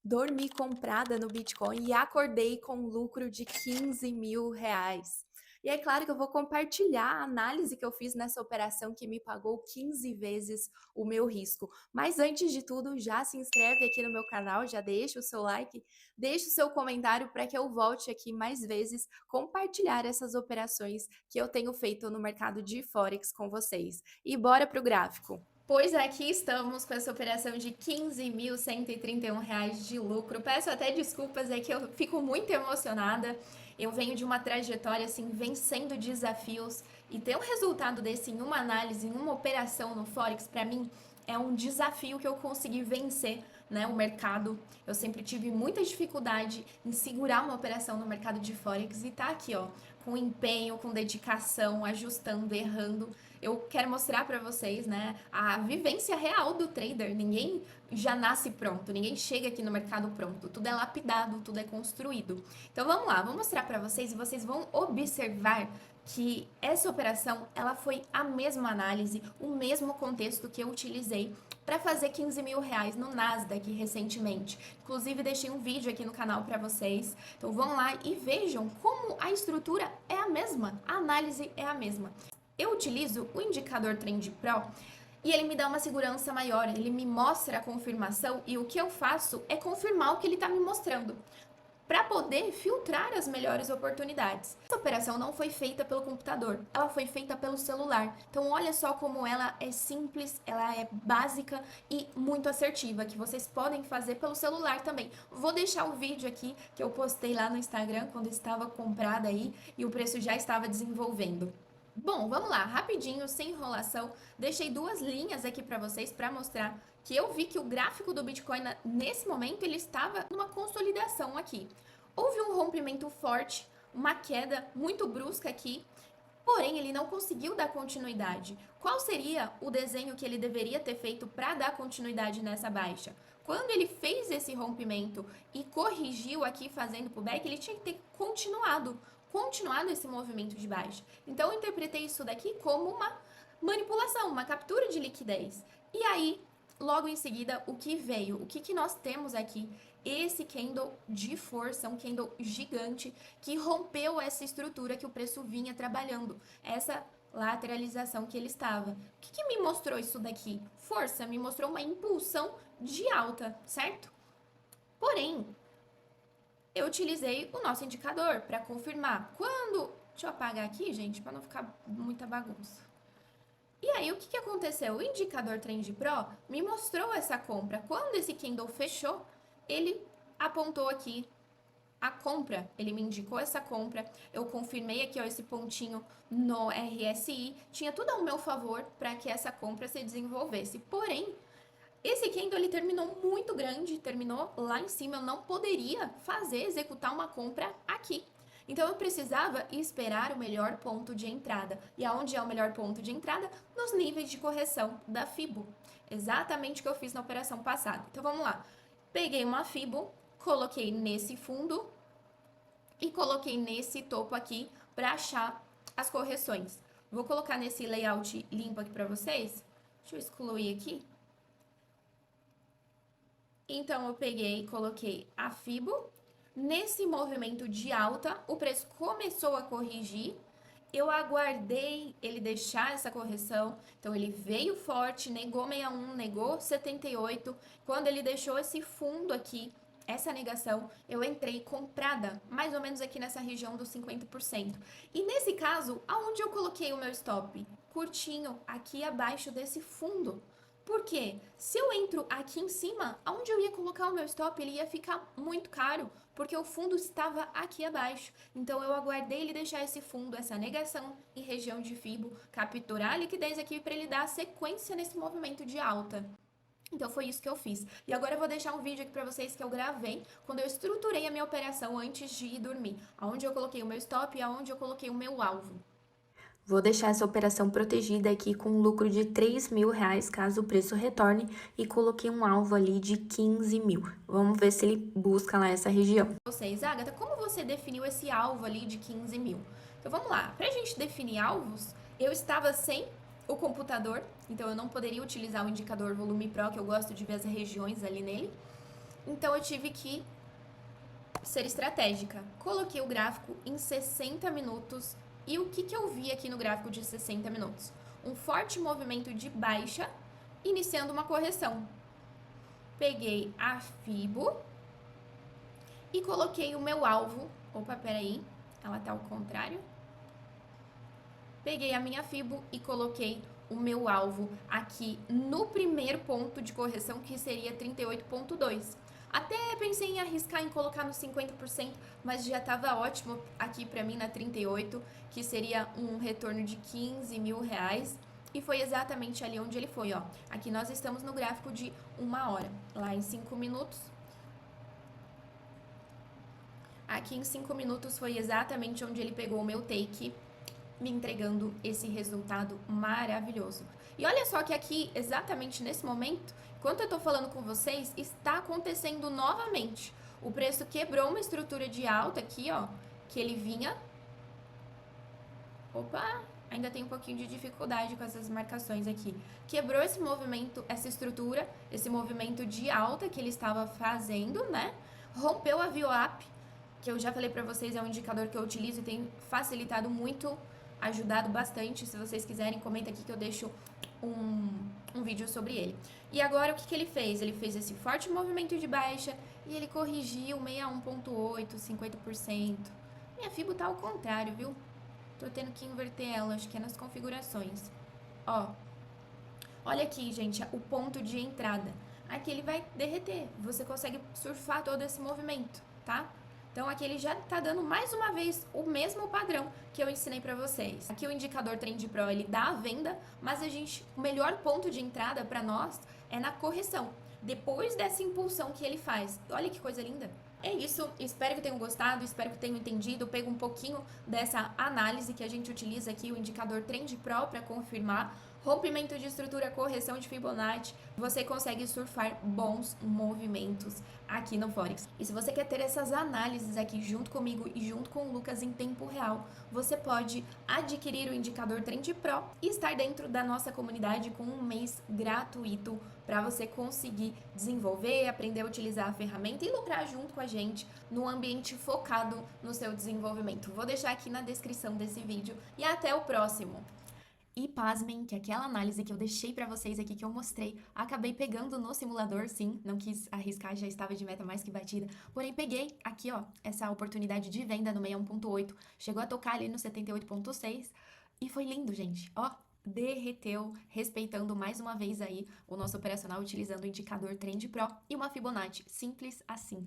Dormi comprada no Bitcoin e acordei com um lucro de R$ 15.000. E é claro que eu vou compartilhar a análise que eu fiz nessa operação que me pagou 15 vezes o meu risco. Mas antes de tudo, já se inscreve aqui no meu canal, já deixa o seu like, deixa o seu comentário para que eu volte aqui mais vezes compartilhar essas operações que eu tenho feito no mercado de Forex com vocês. E bora para o gráfico. Pois aqui estamos com essa operação de R$ 15.131 de lucro. Peço até desculpas, é que eu fico muito emocionada. Eu venho de uma trajetória assim, vencendo desafios e ter um resultado desse em uma análise, em uma operação no Forex, para mim é um desafio que eu consegui vencer, né, o mercado. Eu sempre tive muita dificuldade em segurar uma operação no mercado de Forex e tá aqui, ó, com empenho, com dedicação, ajustando, errando. Eu quero mostrar para vocês, né, a vivência real do trader. Ninguém já nasce pronto, ninguém chega aqui no mercado pronto. Tudo é lapidado, tudo é construído. Então vamos lá, vou mostrar para vocês e vocês vão observar que essa operação ela foi a mesma análise, o mesmo contexto que eu utilizei para fazer R$ 15.000 no Nasdaq recentemente. Inclusive deixei um vídeo aqui no canal para vocês. Então vão lá e vejam como a estrutura é a mesma, a análise é a mesma. Eu utilizo o indicador Trend Pro e ele me dá uma segurança maior, ele me mostra a confirmação e o que eu faço é confirmar o que ele está me mostrando para poder filtrar as melhores oportunidades. Essa operação não foi feita pelo computador, ela foi feita pelo celular. Então olha só como ela é simples, ela é básica e muito assertiva, que vocês podem fazer pelo celular também. Vou deixar o vídeo aqui que eu postei lá no Instagram quando estava comprada aí e o preço já estava desenvolvendo. Bom, vamos lá, rapidinho, sem enrolação. Deixei duas linhas aqui para vocês para mostrar que eu vi que o gráfico do Bitcoin nesse momento ele estava numa consolidação aqui. Houve um rompimento forte, uma queda muito brusca aqui, porém ele não conseguiu dar continuidade. Qual seria o desenho que ele deveria ter feito para dar continuidade nessa baixa? Quando ele fez esse rompimento e corrigiu aqui fazendo pullback, ele tinha que ter continuado esse movimento de baixa. Então eu interpretei isso daqui como uma manipulação, uma captura de liquidez. E aí, logo em seguida, o que veio? O que nós temos aqui? Esse candle de força, um candle gigante que rompeu essa estrutura que o preço vinha trabalhando, essa lateralização que ele estava. O que me mostrou isso daqui? Força, me mostrou uma impulsão de alta, certo? Porém, eu utilizei o nosso indicador para confirmar. Deixa eu apagar aqui, gente, para não ficar muita bagunça. E aí, o que aconteceu? O indicador Trend Pro me mostrou essa compra. Quando esse candle fechou, ele apontou aqui a compra, ele me indicou essa compra, eu confirmei aqui, ó, esse pontinho no RSI, tinha tudo ao meu favor para que essa compra se desenvolvesse. Porém, esse candle ele terminou muito grande, terminou lá em cima, eu não poderia executar uma compra aqui. Então eu precisava esperar o melhor ponto de entrada. E aonde é o melhor ponto de entrada? Nos níveis de correção da Fibo. Exatamente o que eu fiz na operação passada. Então vamos lá. Peguei uma Fibo, coloquei nesse fundo e coloquei nesse topo aqui para achar as correções. Vou colocar nesse layout limpo aqui para vocês. Deixa eu excluir aqui. Então eu peguei e coloquei a Fibo. Nesse movimento de alta, o preço começou a corrigir. Eu aguardei ele deixar essa correção. Então ele veio forte, negou 61, negou 78. Quando ele deixou esse fundo aqui, essa negação, eu entrei comprada, mais ou menos aqui nessa região dos 50%. E nesse caso, aonde eu coloquei o meu stop? Curtinho, aqui abaixo desse fundo. Por quê? Se eu entro aqui em cima, aonde eu ia colocar o meu stop, ele ia ficar muito caro, porque o fundo estava aqui abaixo. Então eu aguardei ele deixar esse fundo, essa negação em região de Fibo, capturar a liquidez aqui para ele dar sequência nesse movimento de alta. Então foi isso que eu fiz. E agora eu vou deixar um vídeo aqui para vocês que eu gravei quando eu estruturei a minha operação antes de ir dormir. Aonde eu coloquei o meu stop e aonde eu coloquei o meu alvo. Vou deixar essa operação protegida aqui com um lucro de R$ 3.000 caso o preço retorne e coloquei um alvo ali de 15 mil. Vamos ver se ele busca lá essa região. Vocês, Agatha, como você definiu esse alvo ali de 15 mil? Então vamos lá, para a gente definir alvos, eu estava sem o computador, então eu não poderia utilizar o indicador Volume Pro, que eu gosto de ver as regiões ali nele. Então eu tive que ser estratégica. Coloquei o gráfico em 60 minutos e o que eu vi aqui no gráfico de 60 minutos? Um forte movimento de baixa, iniciando uma correção. Peguei a Fibo e coloquei o meu alvo. Opa, peraí, ela tá ao contrário. Peguei a minha Fibo e coloquei o meu alvo aqui no primeiro ponto de correção, que seria 38,2. Até pensei em arriscar em colocar no 50%, mas já estava ótimo aqui para mim na 38, que seria um retorno de 15 mil reais. E foi exatamente ali onde ele foi, ó. Aqui nós estamos no gráfico de 1 hora. Lá em 5 minutos. Aqui em 5 minutos foi exatamente onde ele pegou o meu take, me entregando esse resultado maravilhoso. E olha só que aqui, exatamente nesse momento, enquanto eu tô falando com vocês, está acontecendo novamente. O preço quebrou uma estrutura de alta aqui, ó, que ele vinha... Opa, ainda tem um pouquinho de dificuldade com essas marcações aqui. Quebrou esse movimento, essa estrutura, esse movimento de alta que ele estava fazendo, né? Rompeu a VWAP, que eu já falei pra vocês, é um indicador que eu utilizo e tem facilitado muito, ajudado bastante. Se vocês quiserem, comenta aqui que eu deixo um vídeo sobre ele. E agora, o que ele fez? Ele fez esse forte movimento de baixa e ele corrigiu 61,8%, 50%. Minha Fibo tá ao contrário, viu? Tô tendo que inverter ela, acho que é nas configurações. Ó, olha aqui, gente, o ponto de entrada. Aqui ele vai derreter, você consegue surfar todo esse movimento, tá? Então aqui ele já tá dando mais uma vez o mesmo padrão que eu ensinei pra vocês. Aqui o indicador Trend Pro, ele dá a venda, mas o melhor ponto de entrada pra nós é na correção. Depois dessa impulsão que ele faz. Olha que coisa linda. É isso, espero que tenham gostado, espero que tenham entendido. Pego um pouquinho dessa análise que a gente utiliza aqui, o indicador Trend Pro, para confirmar. Rompimento de estrutura, correção de Fibonacci, você consegue surfar bons movimentos aqui no Forex. E se você quer ter essas análises aqui junto comigo e junto com o Lucas em tempo real, você pode adquirir o indicador Trend Pro e estar dentro da nossa comunidade com um mês gratuito para você conseguir desenvolver, aprender a utilizar a ferramenta e lucrar junto com a gente num ambiente focado no seu desenvolvimento. Vou deixar aqui na descrição desse vídeo e até o próximo! E pasmem que aquela análise que eu deixei pra vocês aqui, que eu mostrei, acabei pegando no simulador, sim, não quis arriscar, já estava de meta mais que batida, porém peguei aqui, ó, essa oportunidade de venda no 61,8, chegou a tocar ali no 78,6 e foi lindo, gente, ó, derreteu, respeitando mais uma vez aí o nosso operacional, utilizando o indicador Trend Pro e uma Fibonacci, simples assim.